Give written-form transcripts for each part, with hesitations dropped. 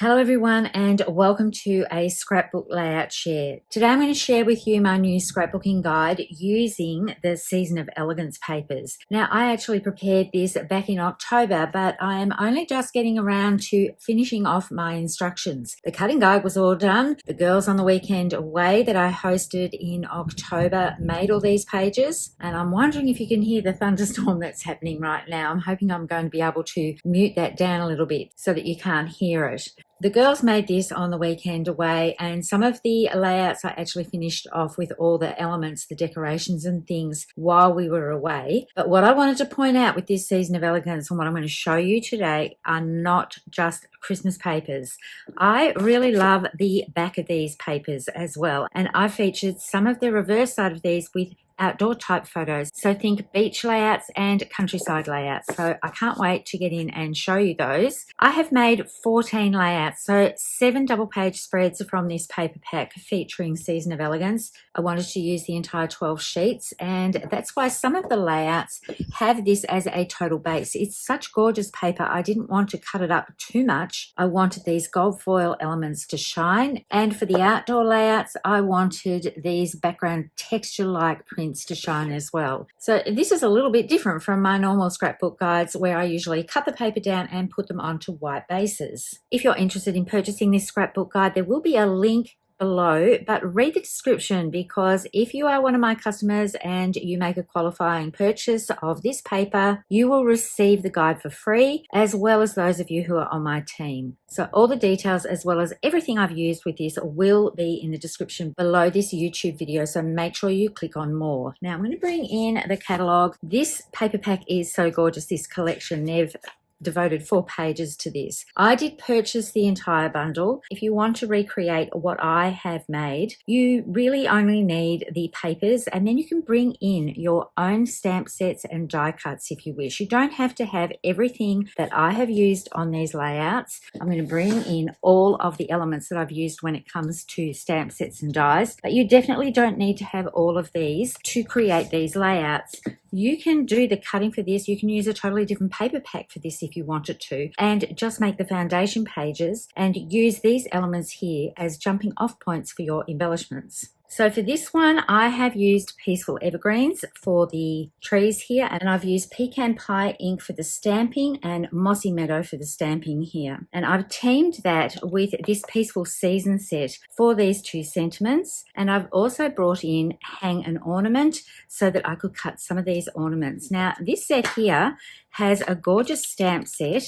Hello everyone and welcome to a scrapbook layout share. Today I'm going to share with you my new scrapbooking guide using the Season of Elegance papers. Now I actually prepared this back in October, but I am only just getting around to finishing off my instructions. The cutting guide was all done. The girls on the weekend away that I hosted in October made all these pages, and I'm wondering if you can hear the thunderstorm that's happening right now. I'm hoping I'm going to be able to mute that down a little bit so that you can't hear it. The girls made this on the weekend away, and some of the layouts I actually finished off with all the elements, the decorations and things while we were away. But what I wanted to point out with this Season of Elegance and what I'm going to show you today are not just Christmas papers. I really love the back of these papers as well, and I featured some of the reverse side of these with outdoor type photos. So think beach layouts and countryside layouts. So I can't wait to get in and show you those. I have made 14 layouts, so 7 double page spreads from this paper pack featuring Season of Elegance. I wanted to use the entire 12 sheets, and that's why some of the layouts have this as a total base. It's such gorgeous paper. I didn't want to cut it up too much. I wanted these gold foil elements to shine, and for the outdoor layouts I wanted these background texture-like prints to shine as well. So this is a little bit different from my normal scrapbook guides where I usually cut the paper down and put them onto white bases. If you're interested in purchasing this scrapbook guide, there will be a link below, but read the description, because if you are one of my customers and you make a qualifying purchase of this paper, you will receive the guide for free, as well as those of you who are on my team. So all the details as well as everything I've used with this will be in the description below this YouTube video, so make sure you click on more. Now I'm going to bring in the catalogue. This paper pack is so gorgeous, this collection. They've devoted 4 pages to this. I did purchase the entire bundle. If you want to recreate what I have made, you really only need the papers, and then you can bring in your own stamp sets and die cuts if you wish. You don't have to have everything that I have used on these layouts. I'm going to bring in all of the elements that I've used when it comes to stamp sets and dies, but you definitely don't need to have all of these to create these layouts. You can do the cutting for this. You can use a totally different paper pack for this if you wanted to, and just make the foundation pages and use these elements here as jumping off points for your embellishments. So for this one, I have used Peaceful Evergreens for the trees here, and I've used Pecan Pie ink for the stamping and Mossy Meadow for the stamping here. And I've teamed that with this Peaceful Season set for these 2 sentiments, and I've also brought in Hang an Ornament so that I could cut some of these ornaments. Now this set here has a gorgeous stamp set,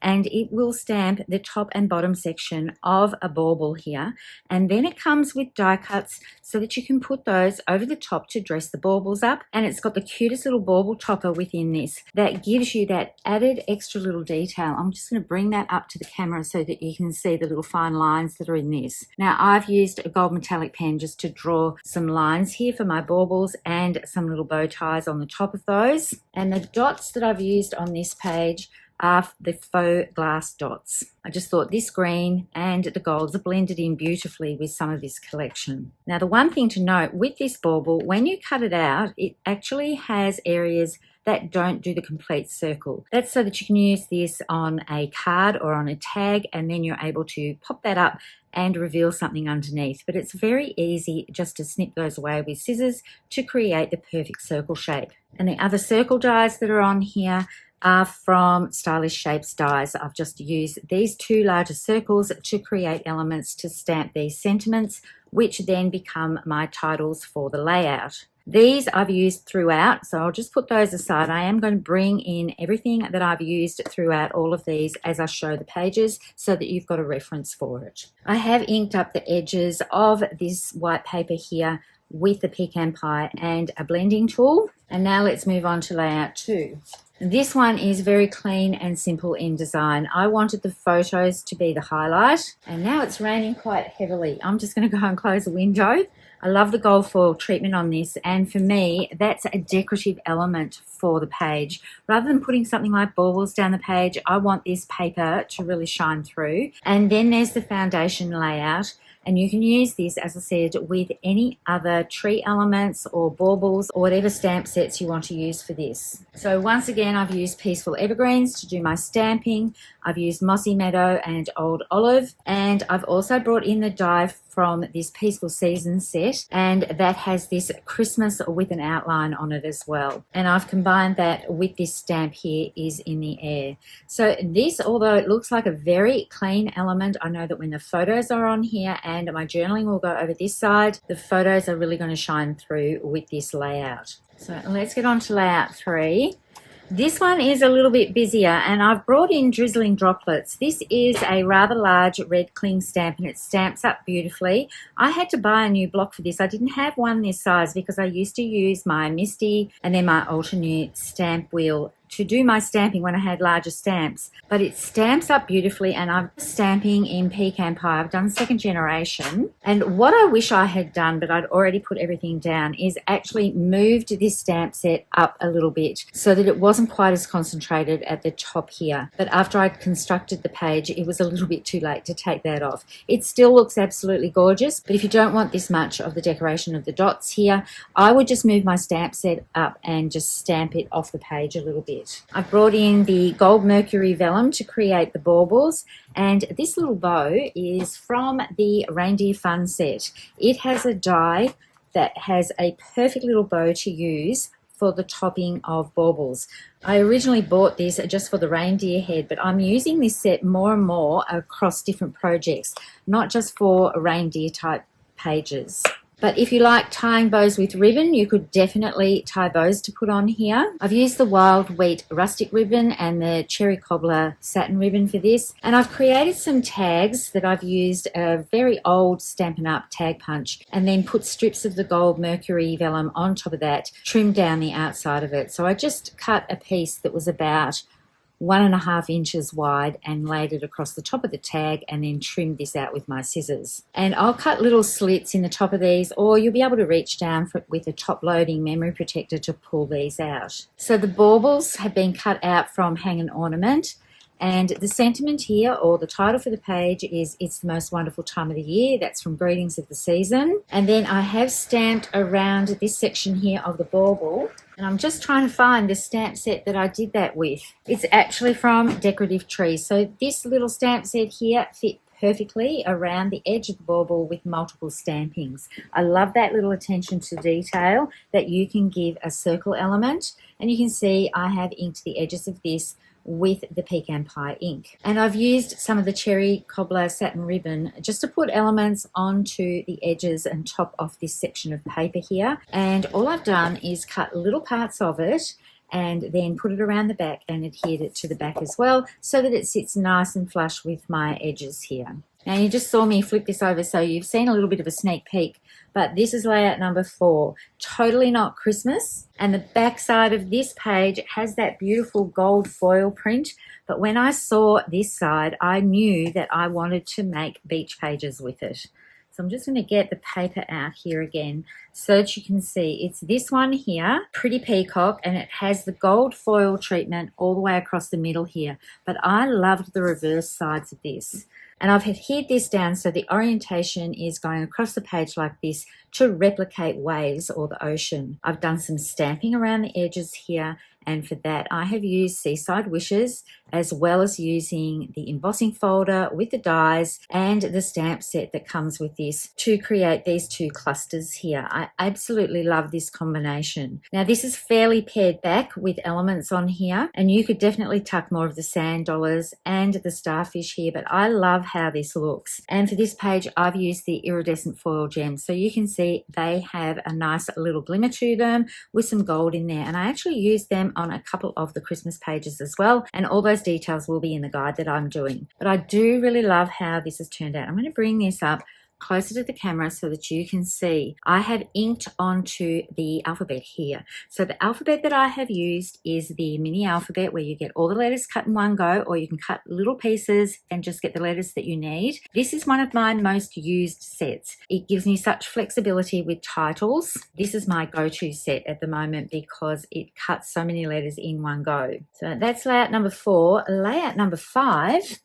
and it will stamp the top and bottom section of a bauble here, and then it comes with die cuts so that you can put those over the top to dress the baubles up. And it's got the cutest little bauble topper within this that gives you that added extra little detail. I'm just going to bring that up to the camera so that you can see the little fine lines that are in this. Now I've used a gold metallic pen just to draw some lines here for my baubles and some little bow ties on the top of those, and the dots that I've used on this page are the faux glass dots. I just thought this green and the golds are blended in beautifully with some of this collection. Now the one thing to note with this bauble, when you cut it out, it actually has areas that don't do the complete circle. That's so that you can use this on a card or on a tag, and then you're able to pop that up and reveal something underneath. But it's very easy just to snip those away with scissors to create the perfect circle shape. And the other circle dies that are on here are from Stylish Shapes dies. I've just used these 2 larger circles to create elements to stamp these sentiments, which then become my titles for the layout. These I've used throughout, so I'll just put those aside. I am going to bring in everything that I've used throughout all of these as I show the pages so that you've got a reference for it. I have inked up the edges of this white paper here with the Pecan Pie and a blending tool. And now let's move on to layout 2. This one is very clean and simple in design. I wanted the photos to be the highlight, and now it's raining quite heavily. I'm just going to go and close the window. I love the gold foil treatment on this, and for me that's a decorative element for the page. Rather than putting something like baubles down the page, I want this paper to really shine through. And then there's the foundation layout, And you can use this, as I said, with any other tree elements or baubles or whatever stamp sets you want to use for this. So once again, I've used Peaceful Evergreens to do my stamping. I've used Mossy, Meadow and Old Olive, and I've also brought in the die from this Peaceful Season set, and that has this Christmas with an outline on it as well. And I've combined that with this stamp here, Is in the Air. So this, although it looks like a very clean element, I know that when the photos are on here and my journaling will go over this side, the photos are really going to shine through with this layout. So let's get on to layout 3. This one is a little bit busier, and I've brought in Drizzling Droplets. This is a rather large red cling stamp, and it stamps up beautifully. I had to buy a new block for this. I didn't have one this size because I used to use my Misty and then my Ultra stamp wheel to do my stamping when I had larger stamps. But it stamps up beautifully, and I'm stamping in Pecan Pie. I've done 2nd generation, and what I wish I had done, but I'd already put everything down, is actually moved this stamp set up a little bit so that it wasn't quite as concentrated at the top here. But after I'd constructed the page, it was a little bit too late to take that off. It still looks absolutely gorgeous, but if you don't want this much of the decoration of the dots here, I would just move my stamp set up and just stamp it off the page a little bit. I've brought in the gold Mercury vellum to create the baubles, and this little bow is from the Reindeer Fun set. It has a die that has a perfect little bow to use for the topping of baubles. I originally bought this just for the reindeer head, but I'm using this set more and more across different projects, not just for reindeer type pages. But if you like tying bows with ribbon, you could definitely tie bows to put on here. I've used the Wild Wheat Rustic ribbon and the Cherry Cobbler Satin ribbon for this. And I've created some tags that I've used a very old Stampin' Up tag punch, and then put strips of the gold Mercury vellum on top of that, trimmed down the outside of it. So I just cut a piece that was about 1.5 inches wide and laid it across the top of the tag, and then trimmed this out with my scissors. And I'll cut little slits in the top of these, or you'll be able to reach down with a top loading memory protector to pull these out. So the baubles have been cut out from Hang an Ornament. And the sentiment here, or the title for the page, is It's the Most Wonderful Time of the Year. That's from Greetings of the Season. And then I have stamped around this section here of the bauble, and I'm just trying to find the stamp set that I did that with. It's actually from Decorative Trees. So this little stamp set here fit perfectly around the edge of the bauble with multiple stampings. I love that little attention to detail that you can give a circle element. And you can see I have inked the edges of this with the Pecan Pie ink. And I've used some of the Cherry Cobbler satin ribbon just to put elements onto the edges and top of this section of paper here. And all I've done is cut little parts of it and then put it around the back and adhered it to the back as well, so that it sits nice and flush with my edges here. Now you just saw me flip this over, so you've seen a little bit of a sneak peek, but this is layout number 4. Totally not Christmas. And the back side of this page has that beautiful gold foil print. But when I saw this side, I knew that I wanted to make beach pages with it. So I'm just going to get the paper out here again so that you can see. It's this one here, Pretty Peacock, and it has the gold foil treatment all the way across the middle here. But I loved the reverse sides of this. And I've adhered this down so the orientation is going across the page like this to replicate waves or the ocean. I've done some stamping around the edges here, and for that I have used Seaside Wishes, as well as using the embossing folder with the dies and the stamp set that comes with this to create these 2 clusters here. I absolutely love this combination. Now this is fairly pared back with elements on here, and you could definitely tuck more of the sand dollars and the starfish here, but I love how this looks. And for this page I've used the iridescent foil gems, so you can see they have a nice little glimmer to them with some gold in there, and I actually used them on a couple of the Christmas pages as well, and all those details will be in the guide that I'm doing. But I do really love how this has turned out. I'm going to bring this up closer to the camera so that you can see. I have inked onto the alphabet here. So the alphabet that I have used is the mini alphabet, where you get all the letters cut in one go, or you can cut little pieces and just get the letters that you need. This is one of my most used sets. It gives me such flexibility with titles. This is my go-to set at the moment because it cuts so many letters in one go. So that's layout number 4. Layout number 5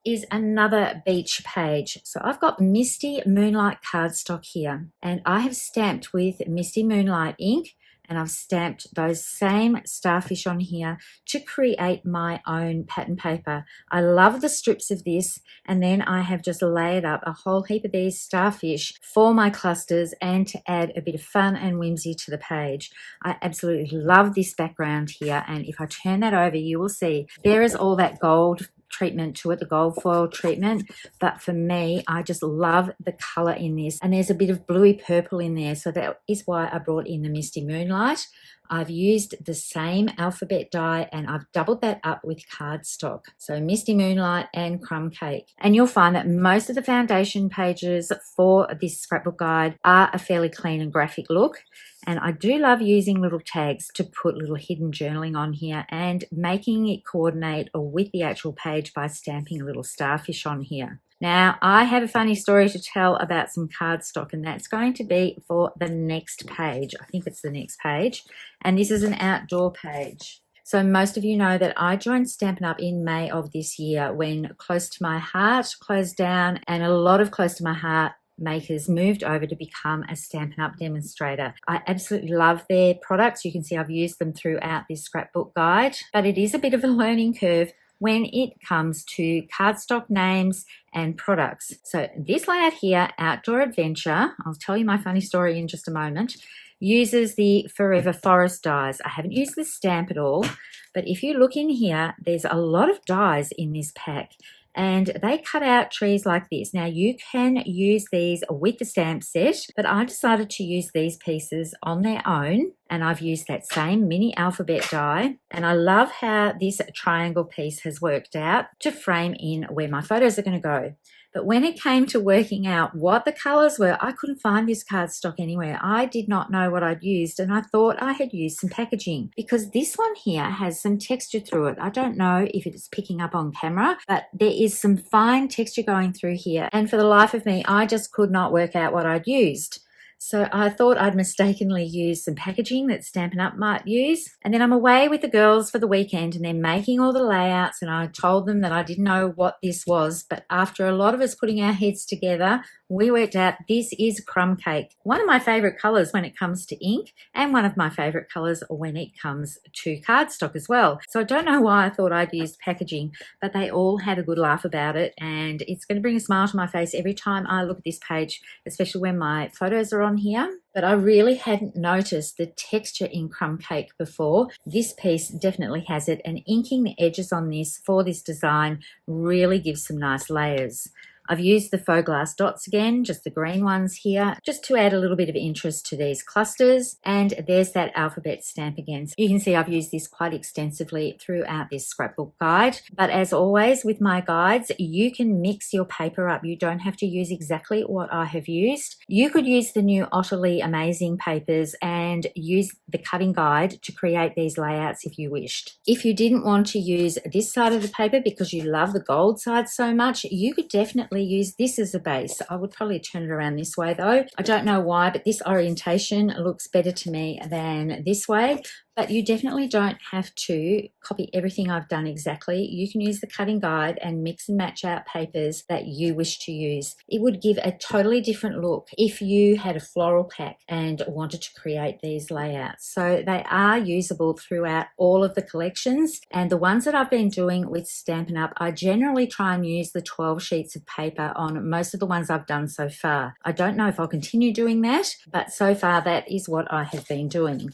is another beach page. So I've got Misty Moonlight cardstock here, and I have stamped with Misty Moonlight ink, and I've stamped those same starfish on here to create my own pattern paper. I love the strips of this, and then I have just layered up a whole heap of these starfish for my clusters and to add a bit of fun and whimsy to the page. I absolutely love this background here, and if I turn that over, you will see there is all that gold treatment to it, the gold foil treatment, but for me, I just love the color in this, and there's a bit of bluey purple in there, so that is why I brought in the Misty Moonlight. I've used the same alphabet die, and I've doubled that up with cardstock, so Misty Moonlight and Crumb Cake. And you'll find that most of the foundation pages for this scrapbook guide are a fairly clean and graphic look. And I do love using little tags to put little hidden journaling on here and making it coordinate with the actual page by stamping a little starfish on here. Now, I have a funny story to tell about some cardstock, and that's going to be for the next page. I think it's the next page. And this is an outdoor page. So most of you know that I joined Stampin' Up in May of this year when Close to My Heart closed down, and a lot of Close to My Heart makers moved over to become a Stampin' Up demonstrator. I absolutely love their products. You can see I've used them throughout this scrapbook guide, but it is a bit of a learning curve when it comes to cardstock names and products. So this layout here, Outdoor Adventure, I'll tell you my funny story in just a moment, uses the Forever Forest dies. I haven't used this stamp at all, but if you look in here, there's a lot of dies in this pack, and they cut out trees like this. Now you can use these with the stamp set, but I decided to use these pieces on their own, and I've used that same mini alphabet die, and I love how this triangle piece has worked out to frame in where my photos are going to go. But when it came to working out what the colors were, I couldn't find this cardstock anywhere. I did not know what I'd used, and I thought I had used some packaging because this one here has some texture through it. I don't know if it's picking up on camera, but there is some fine texture going through here. And for the life of me, I just could not work out what I'd used. So I thought I'd mistakenly use some packaging that Stampin' Up might use. And then I'm away with the girls for the weekend, and they're making all the layouts, and I told them that I didn't know what this was, but after a lot of us putting our heads together, we worked out this is Crumb Cake. One of my favorite colors when it comes to ink, and one of my favorite colors when it comes to cardstock as well. So I don't know why I thought I'd used packaging, but they all had a good laugh about it, and it's going to bring a smile to my face every time I look at this page, especially when my photos are on here. But I really hadn't noticed the texture in Crumb Cake before. This piece definitely has it, and inking the edges on this for this design really gives some nice layers. I've used the faux glass dots again, just the green ones here, just to add a little bit of interest to these clusters. And there's that alphabet stamp again. So you can see I've used this quite extensively throughout this scrapbook guide. But as always with my guides, you can mix your paper up. You don't have to use exactly what I have used. You could use the new Otterly Amazing papers and use the cutting guide to create these layouts if you wished. If you didn't want to use this side of the paper because you love the gold side so much, you could definitely use this as a base. I would probably turn it around this way though. I don't know why, but this orientation looks better to me than this way. But you definitely don't have to copy everything I've done exactly. You can use the cutting guide and mix and match out papers that you wish to use. It would give a totally different look if you had a floral pack and wanted to create these layouts. So they are usable throughout all of the collections, and the ones that I've been doing with Stampin' Up, I generally try and use the 12 sheets of paper on most of the ones I've done so far. I don't know if I'll continue doing that, but so far that is what I have been doing.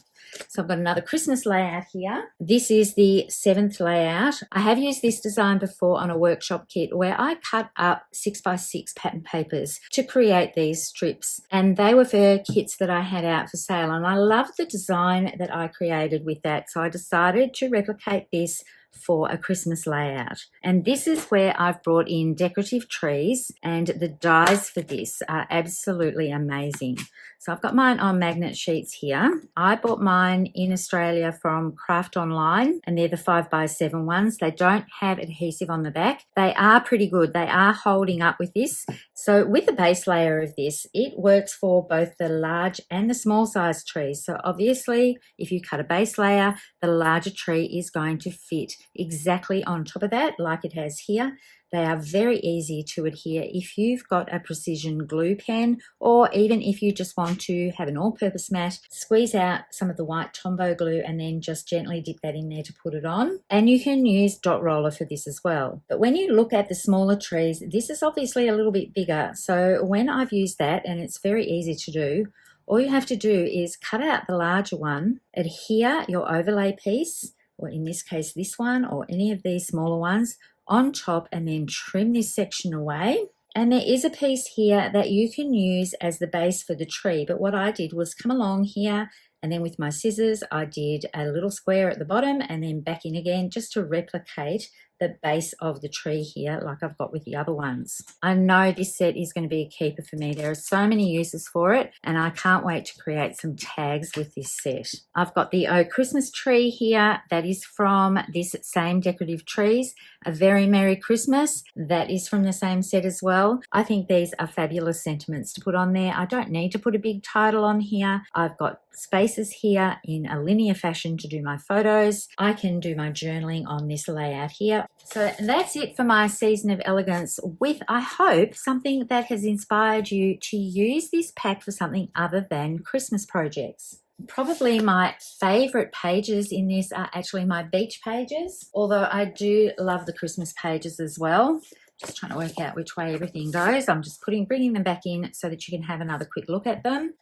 So I've got another Christmas layout here. This is the 7th layout. I have used this design before on a workshop kit where I cut up 6x6 pattern papers to create these strips, and they were for kits that I had out for sale, and I loved the design that I created with that, so I decided to replicate this for a Christmas layout. And this is where I've brought in decorative trees, and the dies for this are absolutely amazing. So I've got mine on magnet sheets here. I bought mine in Australia from Craft Online, and they're the 5x7 ones. They don't have adhesive on the back. They are pretty good. They are holding up with this. So with the base layer of this, it works for both the large and the small size trees. So obviously, if you cut a base layer, the larger tree is going to fit exactly on top of that, like it has here. They are very easy to adhere if you've got a precision glue pen, or even if you just want to have an all-purpose mat, squeeze out some of the white Tombow glue and then just gently dip that in there to put it on. And you can use dot roller for this as well. But when you look at the smaller trees, this is obviously a little bit bigger. So when I've used that, and it's very easy to do, all you have to do is cut out the larger one, adhere your overlay piece, or in this case this one, or any of these smaller ones, on top, and then trim this section away. And there is a piece here that you can use as the base for the tree, but what I did was come along here, and then with my scissors I did a little square at the bottom and then back in again, just to replicate the base of the tree here like I've got with the other ones. I know this set is going to be a keeper for me. There are so many uses for it, and I can't wait to create some tags with this set. I've got the Oh Christmas tree here. That is from this same Decorative Trees. A Very Merry Christmas. That is from the same set as well. I think these are fabulous sentiments to put on there. I don't need to put a big title on here. I've got spaces here in a linear fashion to do my photos. I can do my journaling on this layout here. So that's it for my Season of Elegance with, I hope, something that has inspired you to use this pack for something other than Christmas projects. Probably my favourite pages in this are actually my beach pages, although I do love the Christmas pages as well. Just trying to work out which way everything goes. I'm just bringing them back in so that you can have another quick look at them.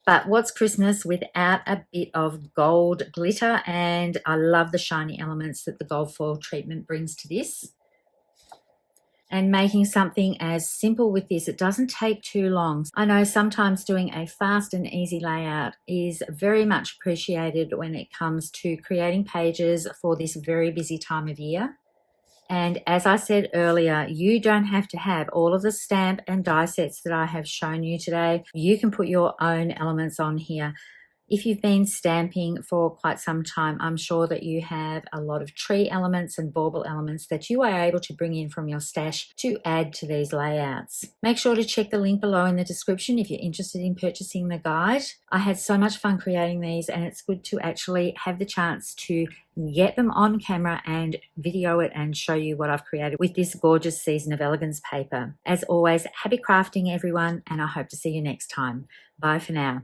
But what's Christmas without a bit of gold glitter? And I love the shiny elements that the gold foil treatment brings to this. And making something as simple with this, it doesn't take too long. I know sometimes doing a fast and easy layout is very much appreciated when it comes to creating pages for this very busy time of year. And as I said earlier, you don't have to have all of the stamp and die sets that I have shown you today. You can put your own elements on here. If you've been stamping for quite some time, I'm sure that you have a lot of tree elements and bauble elements that you are able to bring in from your stash to add to these layouts. Make sure to check the link below in the description if you're interested in purchasing the guide. I had so much fun creating these, and it's good to actually have the chance to get them on camera and video it and show you what I've created with this gorgeous Season of Elegance paper. As always, happy crafting everyone, and I hope to see you next time. Bye for now.